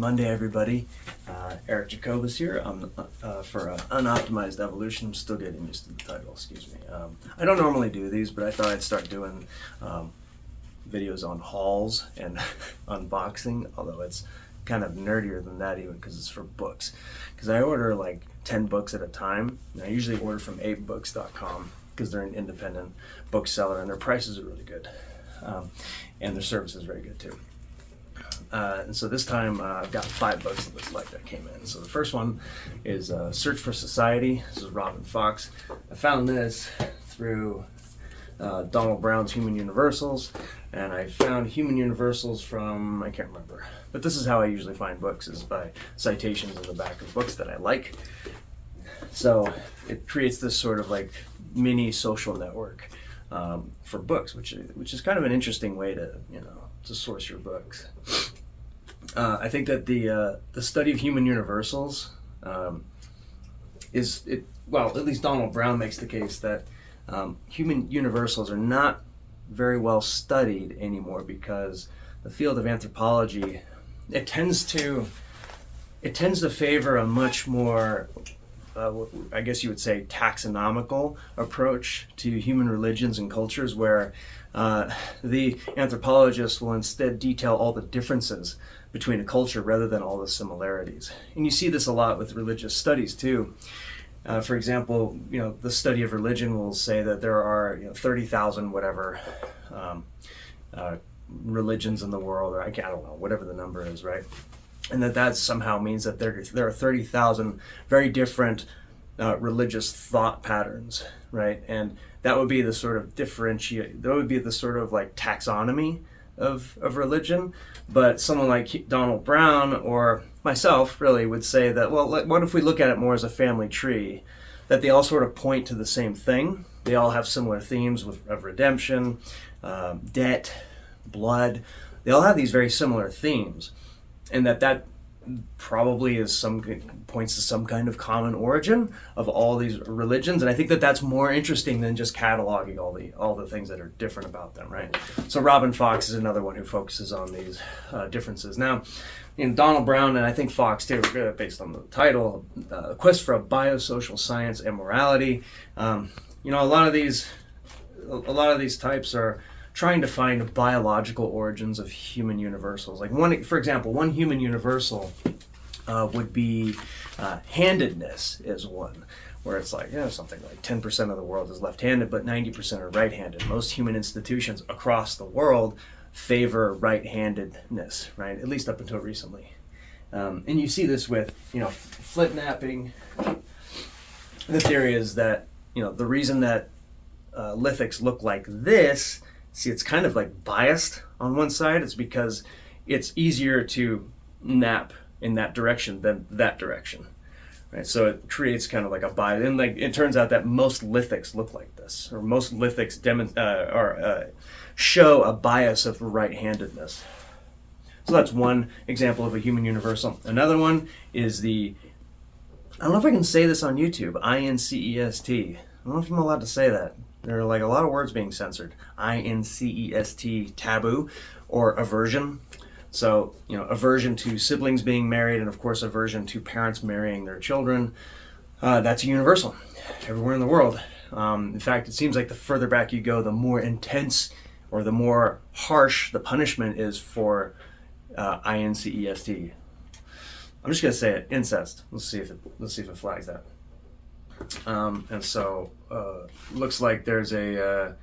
Monday, everybody. Eric Jacobus here for Unoptimized Evolution. I'm still getting used to the title, excuse me. I don't normally do these, but I thought I'd start doing videos on hauls and unboxing, although it's kind of nerdier than that even because it's for books. Because I order like 10 books at a time, and I usually order from apebooks.com because they're an independent bookseller and their prices are really good. And their service is very good too. And so this time I've got 5 books that looks like that came in. So the first one is Search for Society. This is Robin Fox. I found this through Donald Brown's Human Universals, and I found Human Universals from, I can't remember, but this is how I usually find books, is by citations in the back of books that I like. So it creates this sort of like mini social network for books, which is kind of an interesting way to to source your books. I think that the study of human universals well, at least Donald Brown makes the case that human universals are not very well studied anymore because the field of anthropology it tends to favor a much more I guess you would say taxonomical approach to human religions and cultures, where the anthropologist will instead detail all the differences between a culture rather than all the similarities. And you see this a lot with religious studies too. For example, the study of religion will say that there are 30,000 whatever religions in the world, or I don't know, whatever the number is, right? And that somehow means that there are 30,000 very different religious thought patterns, right? And that would be the sort of that would be the sort of like taxonomy of religion. But someone like Donald Brown or myself really would say that, well, what if we look at it more as a family tree, that they all sort of point to the same thing. They all have similar themes of redemption, debt, blood. They all have these very similar themes. And that probably points to some kind of common origin of all these religions. And I think that that's more interesting than just cataloging all the things that are different about them, right? So Robin Fox is another one who focuses on these differences. Now, Donald Brown, and I think Fox too, based on the title, Quest for a Biosocial Science and Morality. A lot of these types are trying to find biological origins of human universals. Like for example, one human universal would be handedness is one, where it's like, something like 10% of the world is left-handed, but 90% are right-handed. Most human institutions across the world favor right-handedness, right? At least up until recently. And you see this with, flip napping. The theory is that, the reason that lithics look like this, see, it's kind of like biased on one side. It's because it's easier to nap in that direction than that direction, right? So it creates kind of like a bias. And it turns out that most lithics look like this, or most lithics show a bias of right-handedness. So that's one example of a human universal. Another one is I don't know if I can say this on YouTube, INCEST. I don't know if I'm allowed to say that. There are like a lot of words being censored. INCEST, taboo, or aversion. So, aversion to siblings being married, and of course aversion to parents marrying their children. That's a universal everywhere in the world. In fact, it seems like the further back you go, the more intense or the more harsh the punishment is for INCEST. I'm just gonna say it, incest. Let's see if it flags that. And so looks like there's this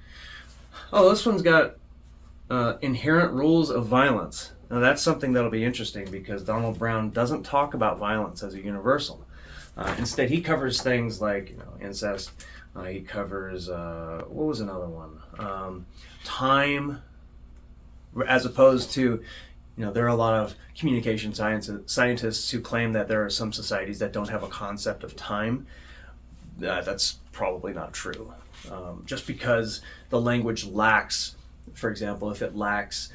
one's got inherent rules of violence. Now that's something that'll be interesting because Donald Brown doesn't talk about violence as a universal. Instead, he covers things like incest. He covers what was another one? Time, as opposed to there are a lot of communication scientists who claim that there are some societies that don't have a concept of time. That's probably not true. Just because the language lacks, for example, if it lacks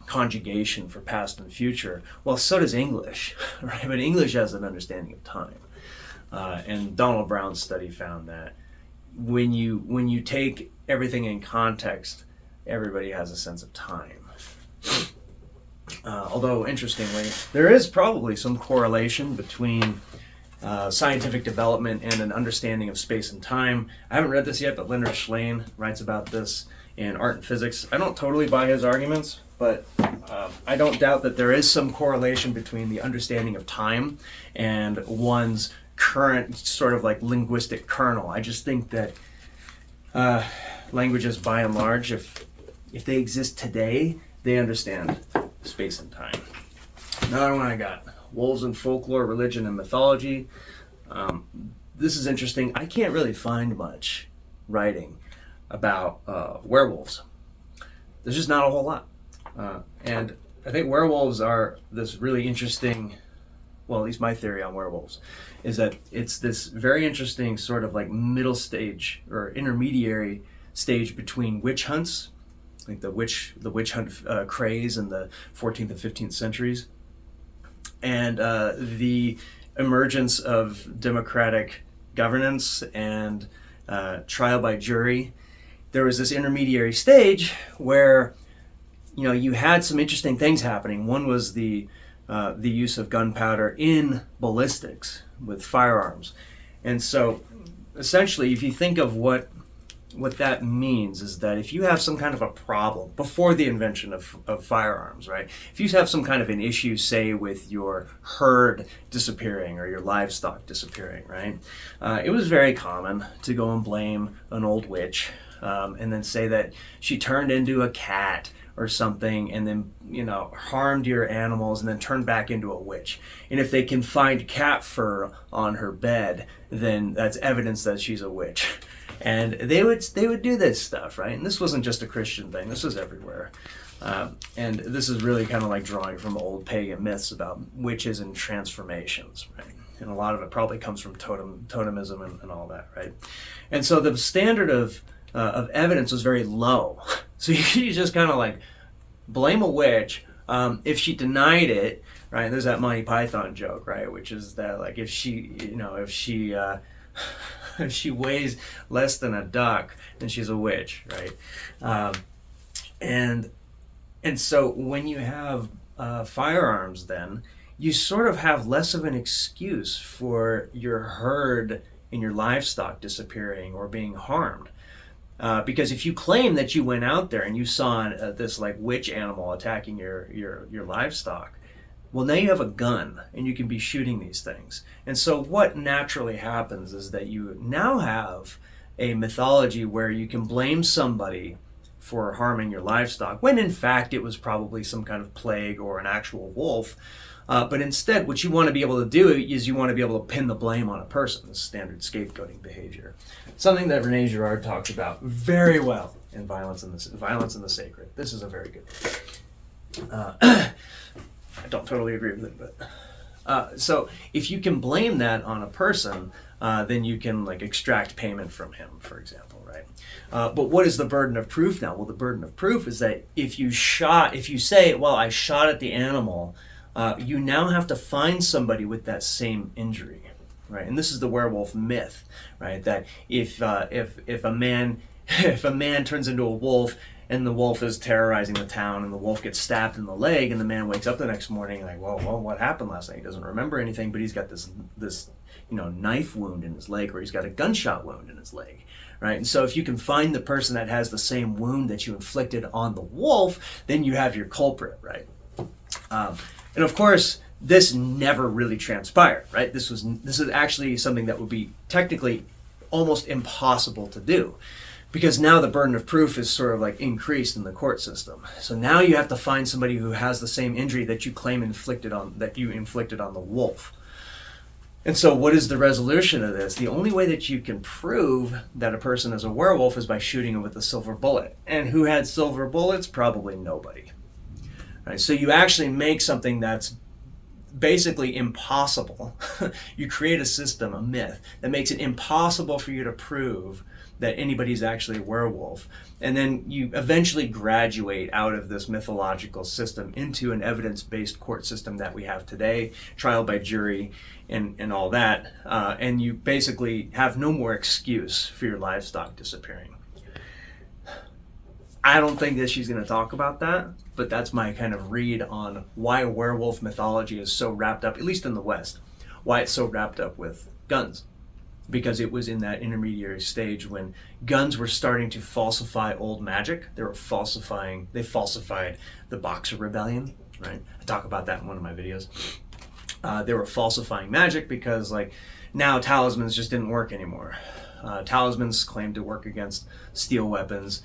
conjugation for past and future, well, so does English, right? But English has an understanding of time. And Donald Brown's study found that when you take everything in context, everybody has a sense of time. Although, interestingly, there is probably some correlation between scientific development and an understanding of space and time. I haven't read this yet, but Leonard Shlain writes about this in Art and Physics. I don't totally buy his arguments, but I don't doubt that there is some correlation between the understanding of time and one's current sort of like linguistic kernel. I just think that languages, by and large, if they exist today, they understand space and time. Another one I got: Wolves in Folklore, Religion, and Mythology. This is interesting. I can't really find much writing about werewolves. There's just not a whole lot. And I think werewolves are this really interesting, well, at least my theory on werewolves, is that it's this very interesting sort of like middle stage or intermediary stage between witch hunts, like the witch hunt craze in the 14th and 15th centuries, and the emergence of democratic governance and trial by jury. There was this intermediary stage where, you know, you had some interesting things happening. One was the use of gunpowder in ballistics with firearms. And so essentially, if you think of what that means, is that if you have some kind of a problem before the invention of firearms, right? If you have some kind of an issue, say with your herd disappearing or your livestock disappearing, right? It was very common to go and blame an old witch and then say that she turned into a cat or something, and then, you know, harmed your animals and then turned back into a witch. And if they can find cat fur on her bed, then that's evidence that she's a witch. And they would do this stuff, right? And this wasn't just a Christian thing. This was everywhere. And this is really kind of like drawing from old pagan myths about witches and transformations, right? And a lot of it probably comes from totemism and all that, right? And so the standard of evidence was very low. So you just kind of like blame a witch. If she denied it, right? There's that Monty Python joke, right? Which is that like if she weighs less than a duck, then she's a witch, right? And so when you have firearms, then you sort of have less of an excuse for your herd and your livestock disappearing or being harmed. Because if you claim that you went out there and you saw this like witch animal attacking your livestock, well, now you have a gun and you can be shooting these things. And so what naturally happens is that you now have a mythology where you can blame somebody for harming your livestock, when in fact it was probably some kind of plague or an actual wolf. But instead, what you want to be able to do is you want to be able to pin the blame on a person, this standard scapegoating behavior. Something that Rene Girard talks about very well in Violence and the Sacred. This is a very good book. I don't totally agree with it, but so if you can blame that on a person, then you can like extract payment from him, for example, right? But what is the burden of proof now? Well, the burden of proof is that if you say, well, I shot at the animal, you now have to find somebody with that same injury, right? And this is the werewolf myth, right? That if a man turns into a wolf and the wolf is terrorizing the town and the wolf gets stabbed in the leg and the man wakes up the next morning like, well, what happened last night? He doesn't remember anything, but he's got this knife wound in his leg, or he's got a gunshot wound in his leg, right? And so if you can find the person that has the same wound that you inflicted on the wolf, then you have your culprit, right? And of course, this never really transpired, right? This is actually something that would be technically almost impossible to do, because now the burden of proof is sort of like increased in the court system. So now you have to find somebody who has the same injury that you claim inflicted on the wolf. And so what is the resolution of this? The only way that you can prove that a person is a werewolf is by shooting him with a silver bullet. And who had silver bullets? Probably nobody. Right? So you actually make something that's basically impossible. You create a system, a myth, that makes it impossible for you to prove that anybody's actually a werewolf. And then you eventually graduate out of this mythological system into an evidence-based court system that we have today, trial by jury and all that. And you basically have no more excuse for your livestock disappearing. I don't think that she's going to talk about that. but that's my kind of read on why werewolf mythology is so wrapped up, at least in the West, why it's so wrapped up with guns. Because it was in that intermediary stage when guns were starting to falsify old magic. They falsified the Boxer Rebellion, right? I talk about that in one of my videos. They were falsifying magic because like now talismans just didn't work anymore. Talismans claimed to work against steel weapons,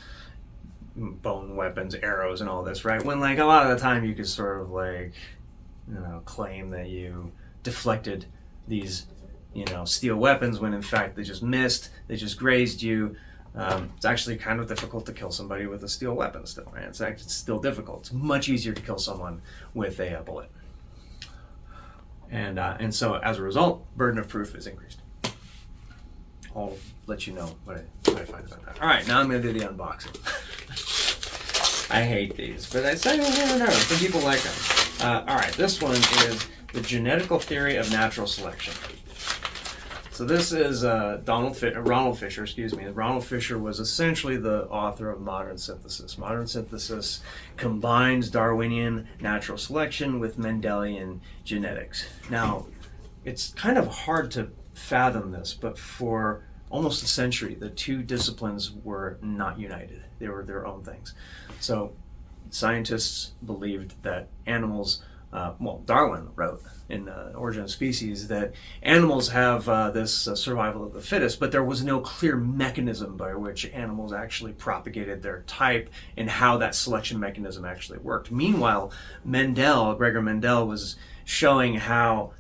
bone weapons, arrows, and all this, right? When like a lot of the time you could sort of like, claim that you deflected these, steel weapons when in fact they just missed, they just grazed you. It's actually kind of difficult to kill somebody with a steel weapon still, right? It's still difficult. It's much easier to kill someone with a bullet. And so as a result, burden of proof is increased. I'll let you know what I find about that. All right, now I'm going to do the unboxing. I hate these, but I say, no, some people like them. All right, this one is the Genetical Theory of Natural Selection. So this is Ronald Fisher, Ronald Fisher was essentially the author of Modern Synthesis. Modern Synthesis combines Darwinian natural selection with Mendelian genetics. Now, it's kind of hard to fathom this, but for almost a century, the two disciplines were not united. They were their own things. So scientists believed that animals, Darwin wrote in Origin of Species that animals have this survival of the fittest, but there was no clear mechanism by which animals actually propagated their type and how that selection mechanism actually worked. Meanwhile, Gregor Mendel was showing how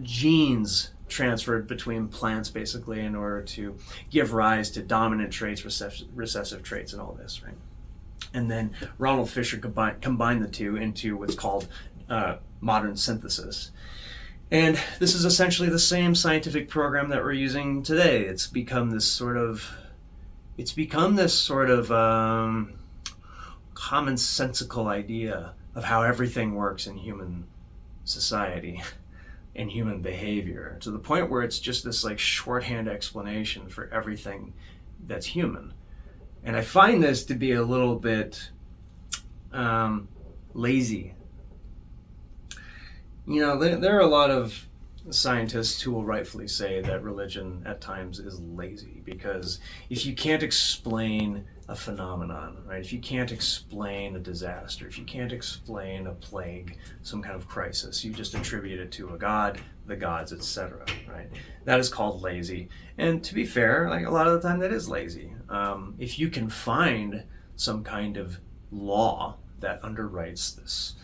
genes transferred between plants basically in order to give rise to dominant traits, recessive traits, and all this, right? And then Ronald Fisher combined the two into what's called modern synthesis. And this is essentially the same scientific program that we're using today. It's become this sort of commonsensical idea of how everything works in human society and human behavior, to the point where it's just this like shorthand explanation for everything that's human. And I find this to be a little bit lazy. There are a lot of scientists who will rightfully say that religion at times is lazy, because if you can't explain a phenomenon, right? If you can't explain a disaster, if you can't explain a plague, some kind of crisis, you just attribute it to a god, the gods, etc., right? That is called lazy. And to be fair, like a lot of the time that is lazy. If you can find some kind of law that underwrites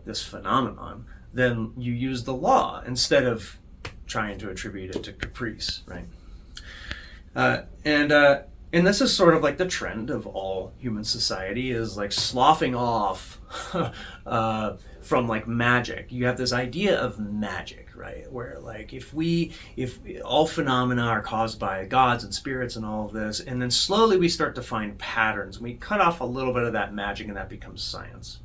this phenomenon, then you use the law instead of trying to attribute it to caprice, right? And this is sort of like the trend of all human society, is like sloughing off from like magic. You have this idea of magic, right? Where like if all phenomena are caused by gods and spirits and all of this, and then slowly we start to find patterns, and we cut off a little bit of that magic, and that becomes science,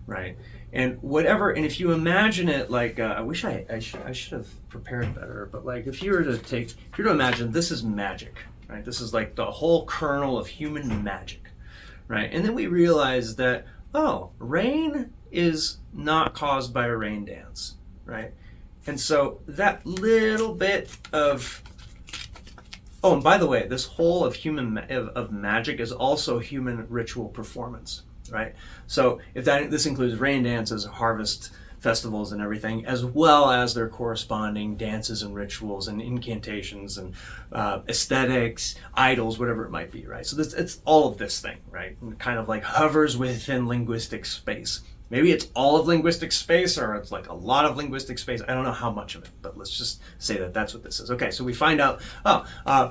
right? And if you imagine it like, I wish I should have prepared better, but like if you were to imagine this is magic, right? This is like the whole kernel of human magic, right? And then we realize that, rain is not caused by a rain dance, right? And so that little bit of, and by the way, this whole of magic is also human ritual performance, right? So if this includes rain dances, harvest festivals and everything, as well as their corresponding dances and rituals and incantations and aesthetics, idols, whatever it might be, right? So it's all of this thing, right? And it kind of like hovers within linguistic space. Maybe it's all of linguistic space, or it's like a lot of linguistic space. I don't know how much of it, but let's just say that that's what this is. Okay, so we find out,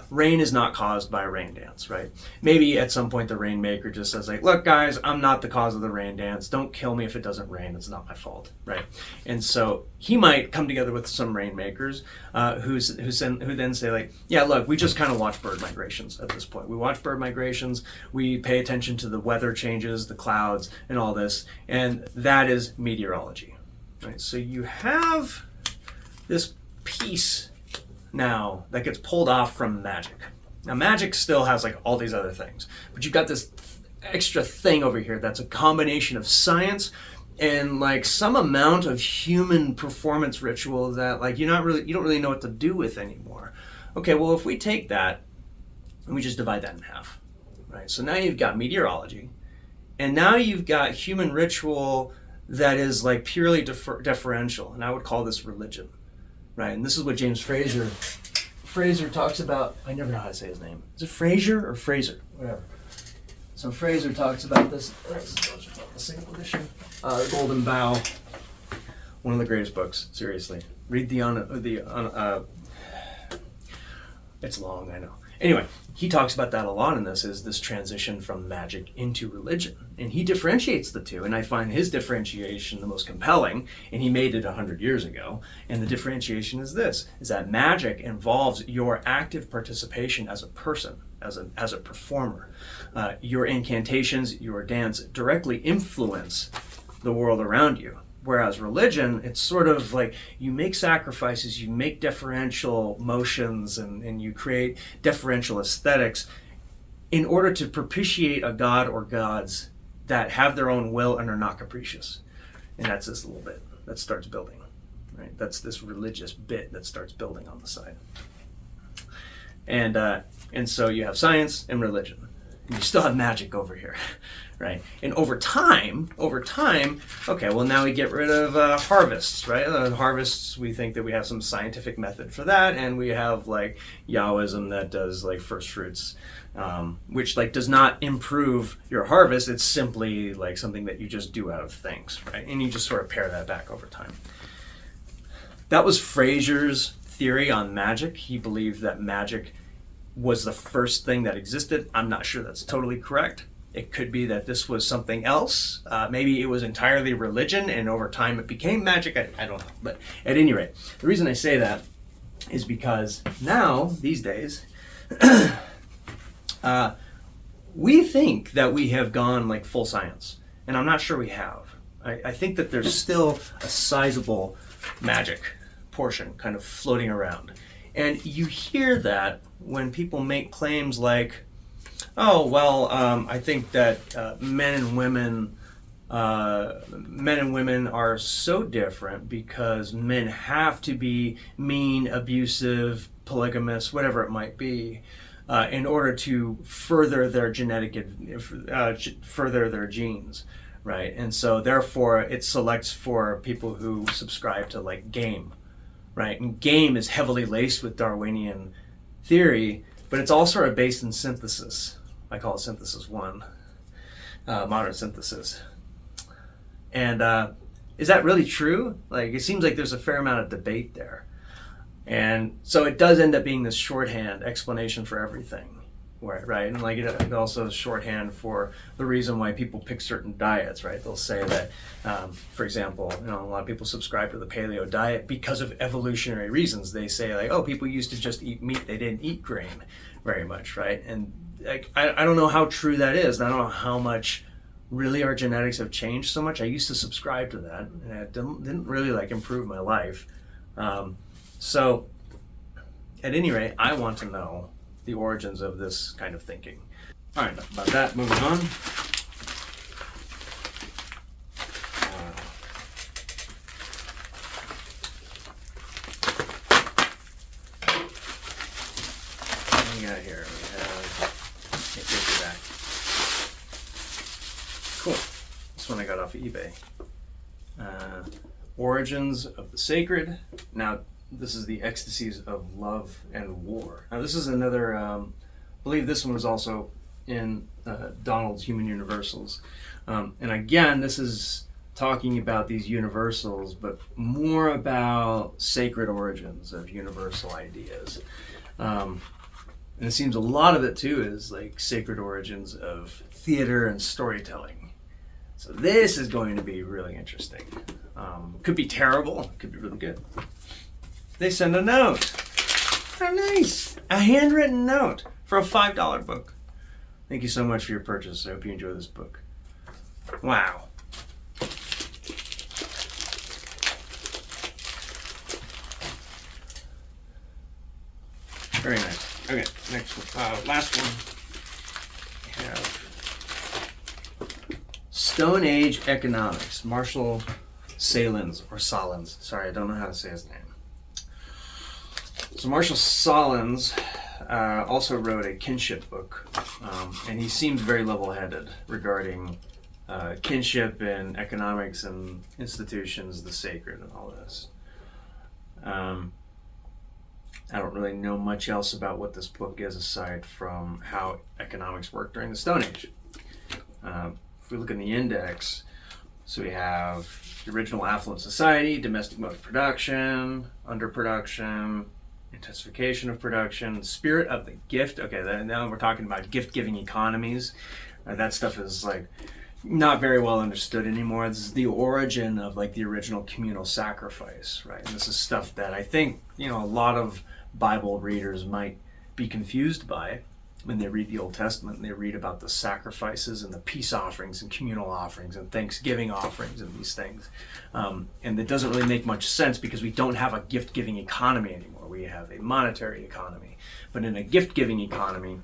rain is not caused by a rain dance, right? Maybe at some point the rainmaker just says like, look guys, I'm not the cause of the rain dance. Don't kill me if it doesn't rain. It's not my fault, right? And so he might come together with some rainmakers who then say like, yeah, look, we just kind of watch bird migrations at this point. We watch bird migrations. We pay attention to the weather changes, the clouds, and all this, and that is meteorology, right? So you have this piece now that gets pulled off from magic. Now magic still has like all these other things, but you've got this extra thing over here that's a combination of science and like some amount of human performance ritual that like you don't really know what to do with anymore. Okay, well, if we take that and we just divide that in half, right? So now you've got meteorology, and now you've got human ritual that is like purely deferential, and I would call this religion, right? And this is what James Fraser talks about. I never know how to say his name. Is it Fraser or Fraser? Whatever. So Fraser talks about this. The single edition, The Golden Bough. One of the greatest books. Seriously, read it's long, I know. Anyway, he talks about that a lot in this transition from magic into religion. And he differentiates the two, and I find his differentiation the most compelling, and he made it 100 years ago. And the differentiation is this, is that magic involves your active participation as a person, as a performer. Your incantations, your dance directly influence the world around you. Whereas religion, it's sort of like you make sacrifices, you make deferential motions, and you create deferential aesthetics in order to propitiate a god or gods that have their own will and are not capricious. And that's this little bit that starts building, right? That's this religious bit that starts building on the side. And so you have science and religion. And you still have magic over here, right? And over time, okay, well now we get rid of harvests, right? Harvests, we think that we have some scientific method for that, and we have like Yahwism that does like first fruits, which like does not improve your harvest. It's simply like something that you just do out of things, right? And you just sort of pare that back over time. That was Fraser's theory on magic. He believed that magic was the first thing that existed. I'm not sure that's totally correct. It could be that this was something else. Maybe it was entirely religion, and over time it became magic. I don't know. But at any rate, the reason I say that is because now, these days, we think that we have gone like full science. And I'm not sure we have. I think that there's still a sizable magic portion kind of floating around. And you hear that when people make claims like, oh, well, I think that men and women are so different because men have to be mean, abusive, polygamous, whatever it might be, in order to further their further their genes, right? And so therefore it selects for people who subscribe to like game. Right, and game is heavily laced with Darwinian theory, but it's all sort of based in synthesis. I call it synthesis 1, modern synthesis. And is that really true? Like, it seems like there's a fair amount of debate there. And so it does end up being this shorthand explanation for everything, right? And like it also is shorthand for the reason why people pick certain diets, right? They'll say that, for example, a lot of people subscribe to the paleo diet because of evolutionary reasons. They say like, oh, people used to just eat meat; they didn't eat grain very much, right? And like, I don't know how true that is, and I don't know how much really our genetics have changed so much. I used to subscribe to that, and it didn't really like improve my life. So, at any rate, I want to know the origins of this kind of thinking. All right, enough about that. Moving on. What do we got here? We have paperback. Cool. This one I got off of eBay. Origins of the Sacred. Now, this is the Ecstasies of Love and War. Now, this is another, I believe this one was also in Donald's Human Universals. And again, this is talking about these universals, but more about sacred origins of universal ideas. And it seems a lot of it, too, is like sacred origins of theater and storytelling. So this is going to be really interesting. Could be terrible, could be really good. They send a note. How nice. A handwritten note for a $5 book. Thank you so much for your purchase. I hope you enjoy this book. Wow. Very nice. Okay, next one. Last one. We have Stone Age Economics, Marshall Sahlins, or Sahlins. Sorry, I don't know how to say his name. So Marshall Sahlins also wrote a kinship book, and he seemed very level-headed regarding kinship in economics and institutions, the sacred, and all this. I don't really know much else about what this book is aside from how economics worked during the Stone Age. If we look in the index, so we have the original affluent society, domestic mode of production, underproduction, intensification of production, spirit of the gift. Okay, now we're talking about gift-giving economies. That stuff is like not very well understood anymore. This is the origin of like the original communal sacrifice, right? And this is stuff that I think, a lot of Bible readers might be confused by when they read the Old Testament and they read about the sacrifices and the peace offerings and communal offerings and Thanksgiving offerings and these things. And it doesn't really make much sense because we don't have a gift-giving economy anymore. We have a monetary economy. But in a gift-giving economy,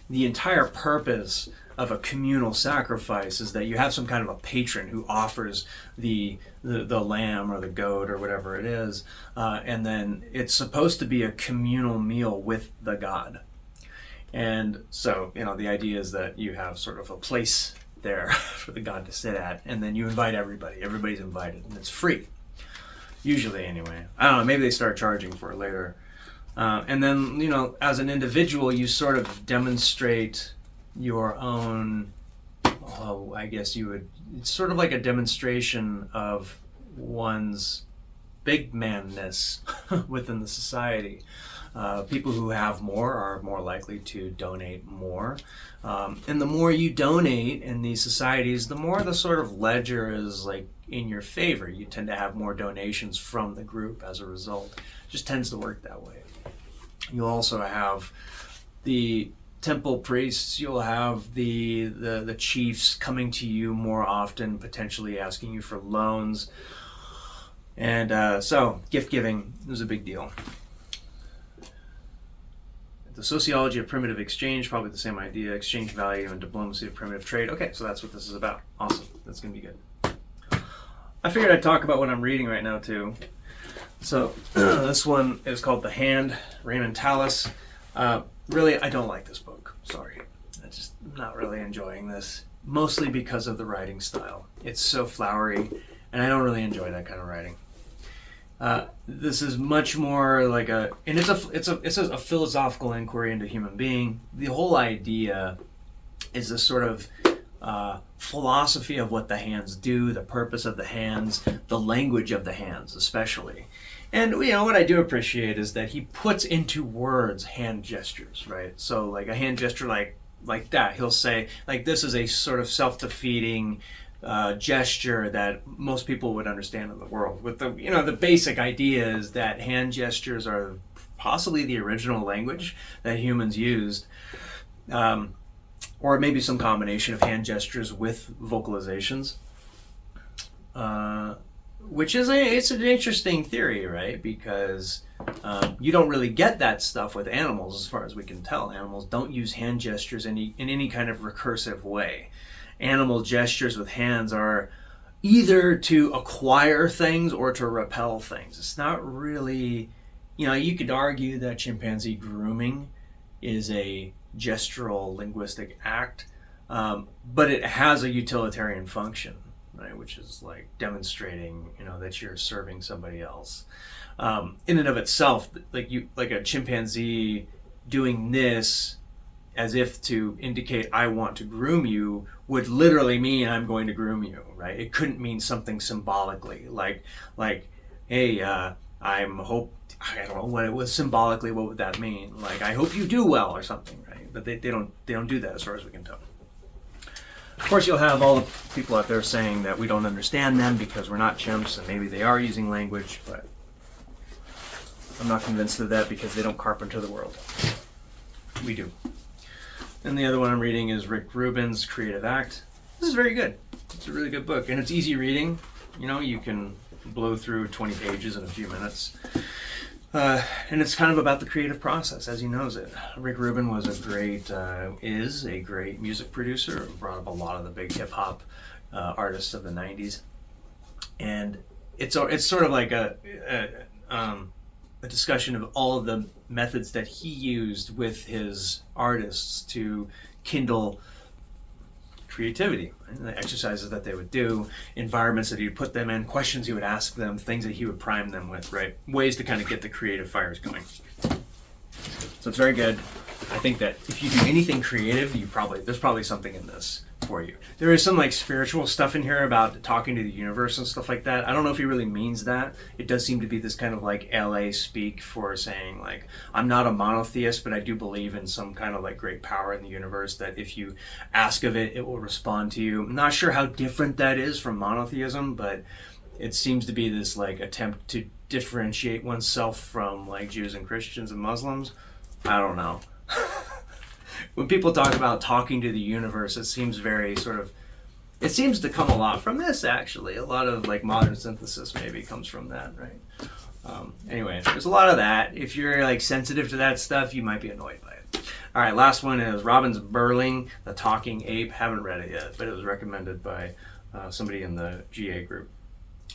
the entire purpose of a communal sacrifice is that you have some kind of a patron who offers the lamb or the goat or whatever it is, and then it's supposed to be a communal meal with the god. And so, the idea is that you have sort of a place there for the god to sit at, and then you invite everybody. Everybody's invited, and it's free. Usually, anyway. I don't know, maybe they start charging for it later. And then, as an individual, you sort of demonstrate your own, I guess you would, it's sort of like a demonstration of one's big manness within the society. People who have more are more likely to donate more. And the more you donate in these societies, the more the sort of ledger is like in your favor. You tend to have more donations from the group as a result. It just tends to work that way. You'll also have the temple priests, you'll have the chiefs coming to you more often, potentially asking you for loans. And so gift giving is a big deal. The sociology of primitive exchange, probably the same idea, exchange value and diplomacy of primitive trade. Okay, so that's what this is about. Awesome, that's gonna be good. I figured I'd talk about what I'm reading right now too. So this one is called The Hand, Raymond Tallis. Really, I don't like this book. Sorry. I'm not really enjoying this. Mostly because of the writing style. It's so flowery, and I don't really enjoy that kind of writing. This is much more like it's a philosophical inquiry into human being. The whole idea is this sort of philosophy of what the hands do, the purpose of the hands, the language of the hands especially. And what I do appreciate is that he puts into words hand gestures, right? So like a hand gesture like that, he'll say like this is a sort of self-defeating gesture that most people would understand in the world. With the basic idea is that hand gestures are possibly the original language that humans used, or maybe some combination of hand gestures with vocalizations. Which is it's an interesting theory, right? Because you don't really get that stuff with animals, as far as we can tell. Animals don't use hand gestures in any kind of recursive way. Animal gestures with hands are either to acquire things or to repel things. It's not really, you could argue that chimpanzee grooming is a gestural linguistic act, but it has a utilitarian function, right? Which is like demonstrating, that you're serving somebody else. In and of itself, like a chimpanzee doing this as if to indicate I want to groom you would literally mean I'm going to groom you, right? It couldn't mean something symbolically, like, hey, I don't know what it was symbolically. What would that mean? Like, I hope you do well or something, right? But they don't do that as far as we can tell. Of course, you'll have all the people out there saying that we don't understand them because we're not chimps, and maybe they are using language, but I'm not convinced of that because they don't carpenter the world. We do. And the other one I'm reading is Rick Rubin's Creative Act. This is very good. It's a really good book, and it's easy reading. You can blow through 20 pages in a few minutes. And it's kind of about the creative process as he knows it. Rick Rubin was is a great music producer, brought up a lot of the big hip hop artists of the 90s. And it's sort of like a discussion of all of the methods that he used with his artists to kindle creativity, right? The exercises that they would do, environments that he would put them in, questions he would ask them, things that he would prime them with, right? Ways to kind of get the creative fires going. So it's very good. I think that if you do anything creative, there's probably something in this for you. There is some like spiritual stuff in here about talking to the universe and stuff like that. I don't know if he really means that. It does seem to be this kind of like LA speak for saying like, I'm not a monotheist, but I do believe in some kind of like great power in the universe that if you ask of it, it will respond to you. I'm not sure how different that is from monotheism, but it seems to be this like attempt to differentiate oneself from like Jews and Christians and Muslims. I don't know. When people talk about talking to the universe, it seems it seems to come a lot from this, actually. A lot of like modern synthesis maybe comes from that, right? Anyway, there's a lot of that. If you're like sensitive to that stuff, you might be annoyed by it. All right, last one is Robbins Burling, The Talking Ape. Haven't read it yet, but it was recommended by somebody in the GA group.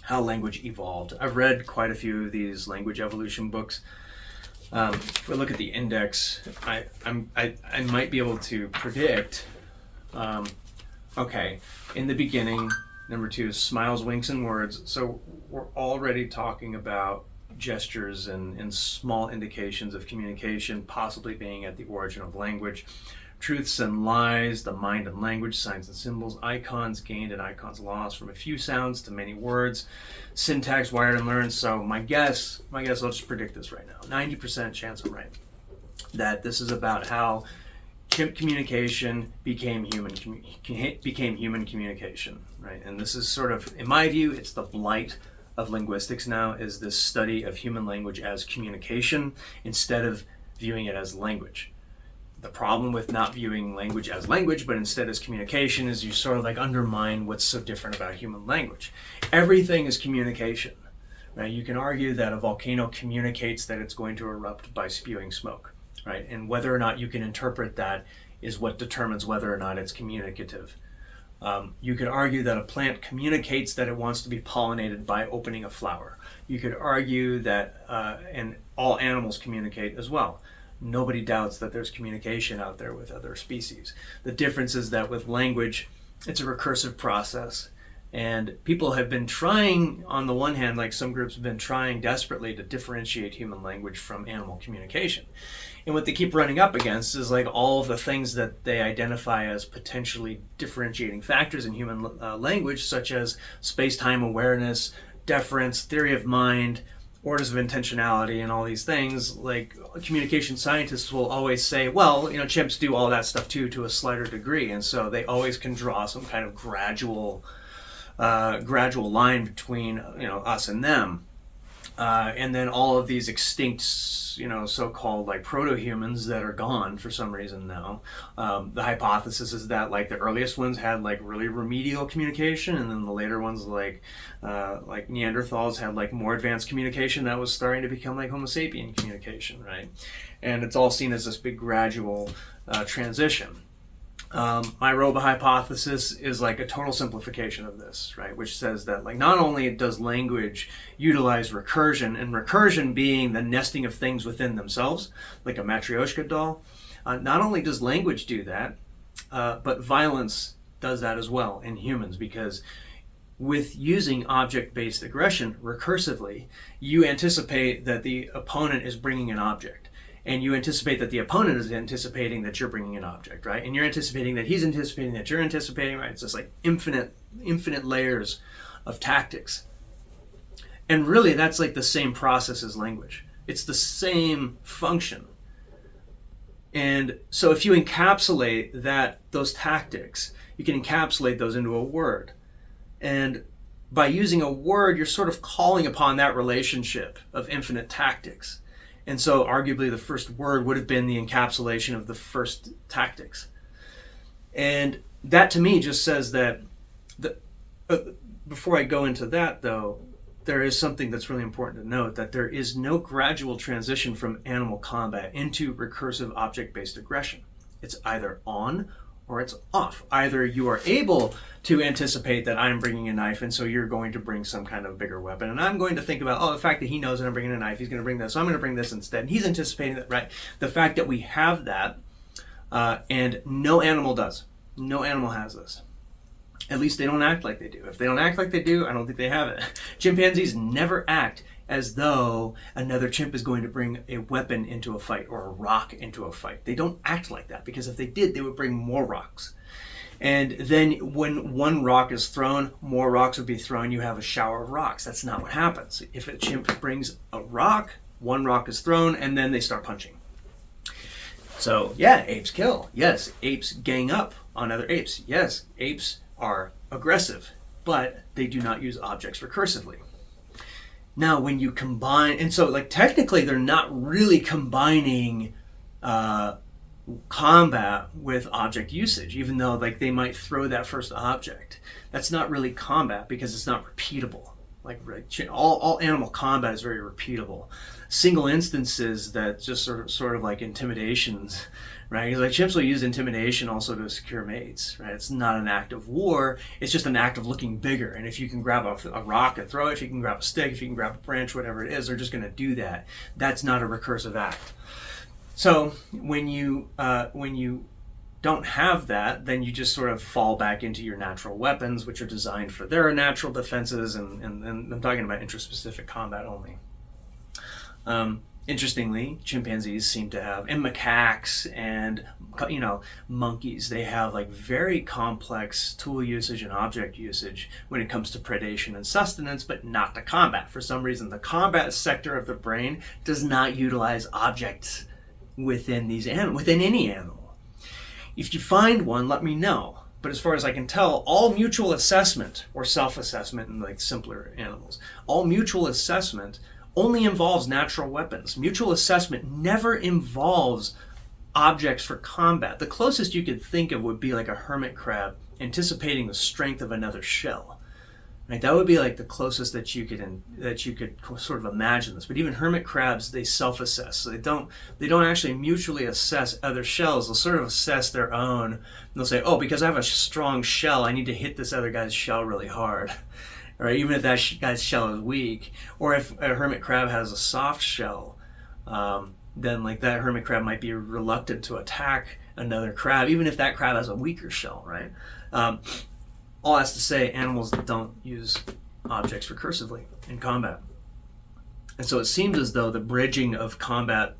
How Language Evolved. I've read quite a few of these language evolution books. If we look at the index, I might be able to predict. Okay, in the beginning, number 2 is smiles, winks, and words. So we're already talking about gestures and small indications of communication, possibly being at the origin of language. Truths and lies, the mind and language, signs and symbols, icons gained and icons lost, from a few sounds to many words, syntax wired and learned. So my guess, I'll just predict this right now, 90% chance I'm right, that this is about how chimp communication became human communication, right? And this is sort of, in my view, it's the blight of linguistics now, is this study of human language as communication instead of viewing it as language. The problem with not viewing language as language, but instead as communication, is you sort of like undermine what's so different about human language. Everything is communication, right? You can argue that a volcano communicates that it's going to erupt by spewing smoke, right? And whether or not you can interpret that is what determines whether or not it's communicative. You could argue that a plant communicates that it wants to be pollinated by opening a flower. You could argue that, and all animals communicate as well. Nobody doubts that there's communication out there with other species. The difference is that with language, it's a recursive process. And people have been trying, on the one hand, like some groups have been trying desperately to differentiate human language from animal communication. And what they keep running up against is like all of the things that they identify as potentially differentiating factors in human language, such as space-time awareness, deference, theory of mind, orders of intentionality, and all these things. Like communication scientists will always say, well, chimps do all that stuff too, to a slighter degree, and so they always can draw some kind of gradual line between us and them, and then all of these extinct so-called like proto-humans that are gone for some reason now. The hypothesis is that like the earliest ones had like really remedial communication, and then the later ones like Neanderthals had like more advanced communication that was starting to become like Homo sapien communication, right? And it's all seen as this big gradual transition. My Roba hypothesis is like a total simplification of this, right? Which says that like not only does language utilize recursion, and recursion being the nesting of things within themselves, like a Matryoshka doll, not only does language do that, but violence does that as well in humans, because with using object-based aggression recursively, you anticipate that the opponent is bringing an object. And you anticipate that the opponent is anticipating that you're bringing an object, right? And you're anticipating that he's anticipating that you're anticipating, right? It's just like infinite layers of tactics. And really, that's like the same process as language. It's the same function. And so if you encapsulate those tactics, you can encapsulate those into a word. And by using a word, you're sort of calling upon that relationship of infinite tactics. And so arguably the first word would have been the encapsulation of the first tactics. And that to me just says that, before I go into that though, there is something that's really important to note, that there is no gradual transition from animal combat into recursive object-based aggression. It's either on or it's off. Either you are able to anticipate that I'm bringing a knife, and so you're going to bring some kind of bigger weapon, and I'm going to think about, the fact that he knows that I'm bringing a knife, he's going to bring this, so I'm going to bring this instead. And he's anticipating that, right? The fact that we have that, and no animal does. No animal has this. At least they don't act like they do. If they don't act like they do, I don't think they have it. Chimpanzees never act as though another chimp is going to bring a weapon into a fight or a rock into a fight. They don't act like that, because if they did, they would bring more rocks. And then when one rock is thrown, more rocks would be thrown. You have a shower of rocks. That's not what happens. If a chimp brings a rock, one rock is thrown, and then they start punching. So yeah, apes kill. Yes, apes gang up on other apes. Yes, apes are aggressive, but they do not use objects recursively. Now, when you combine, and so like technically they're not really combining combat with object usage, even though like they might throw that first object. That's not really combat, because it's not repeatable. Like all animal combat is very repeatable. Single instances that just sort of like intimidations, right? Like chimps will use intimidation also to secure mates, right? It's not an act of war. It's just an act of looking bigger. And if you can grab a rock and throw it, if you can grab a stick, if you can grab a branch, whatever it is, they're just going to do that. That's not a recursive act. So when you don't have that, then you just sort of fall back into your natural weapons, which are designed for their natural defenses, and I'm talking about intraspecific combat only. Interestingly, chimpanzees seem to have, and macaques and monkeys, they have like very complex tool usage and object usage when it comes to predation and sustenance, but not to combat. For some reason, the combat sector of the brain does not utilize objects within any animal. If you find one, let me know. But as far as I can tell, all mutual assessment or self-assessment in like simpler animals, all mutual assessment only involves natural weapons. Mutual assessment never involves objects for combat. The closest you could think of would be like a hermit crab anticipating the strength of another shell. Right? That would be like the closest that you could sort of imagine this. But even hermit crabs, they self-assess. So they don't actually mutually assess other shells. They'll sort of assess their own. And they'll say, oh, because I have a strong shell, I need to hit this other guy's shell really hard. Right? Even if that guy's shell is weak. Or if a hermit crab has a soft shell, then like that hermit crab might be reluctant to attack another crab, even if that crab has a weaker shell, right? All that's to say, animals don't use objects recursively in combat. And so it seems as though the bridging of combat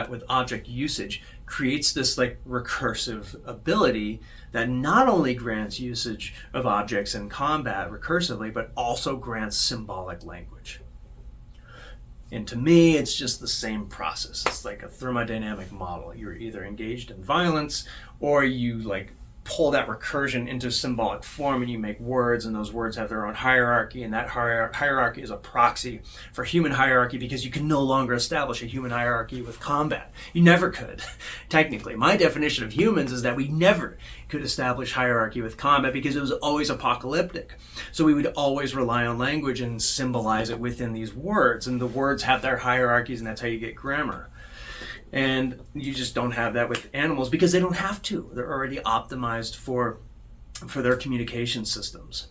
with object usage creates this like recursive ability that not only grants usage of objects in combat recursively, but also grants symbolic language. And to me, it's just the same process. It's like a thermodynamic model. You're either engaged in violence, or you like pull that recursion into symbolic form and you make words, and those words have their own hierarchy, and that hierarchy is a proxy for human hierarchy, because you can no longer establish a human hierarchy with combat. You never could, technically. My definition of humans is that we never could establish hierarchy with combat, because it was always apocalyptic. So we would always rely on language and symbolize it within these words, and the words have their hierarchies, and that's how you get grammar. And you just don't have that with animals, because they don't have to. They're already optimized for their communication systems.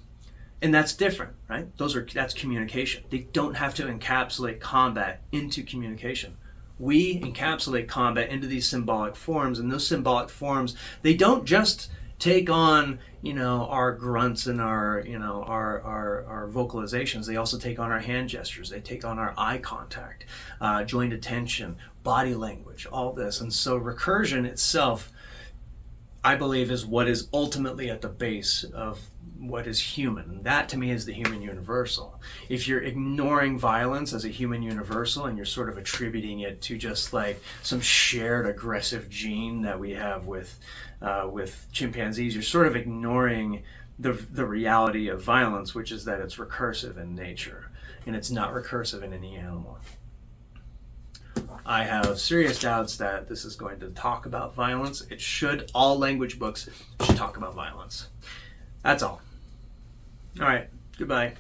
And that's different, right? That's communication. They don't have to encapsulate combat into communication. We encapsulate combat into these symbolic forms, and those symbolic forms, they don't just take on, our grunts and our vocalizations. They also take on our hand gestures. They take on our eye contact, joint attention, body language, all this. And so recursion itself, I believe, is what is ultimately at the base of what is human. That to me is the human universal. If you're ignoring violence as a human universal, and you're sort of attributing it to just like some shared aggressive gene that we have with chimpanzees, you're sort of ignoring the reality of violence, which is that it's recursive in nature, and it's not recursive in any animal. I have serious doubts that this is going to talk about violence. It should. All language books should talk about violence. That's all. All right. Goodbye.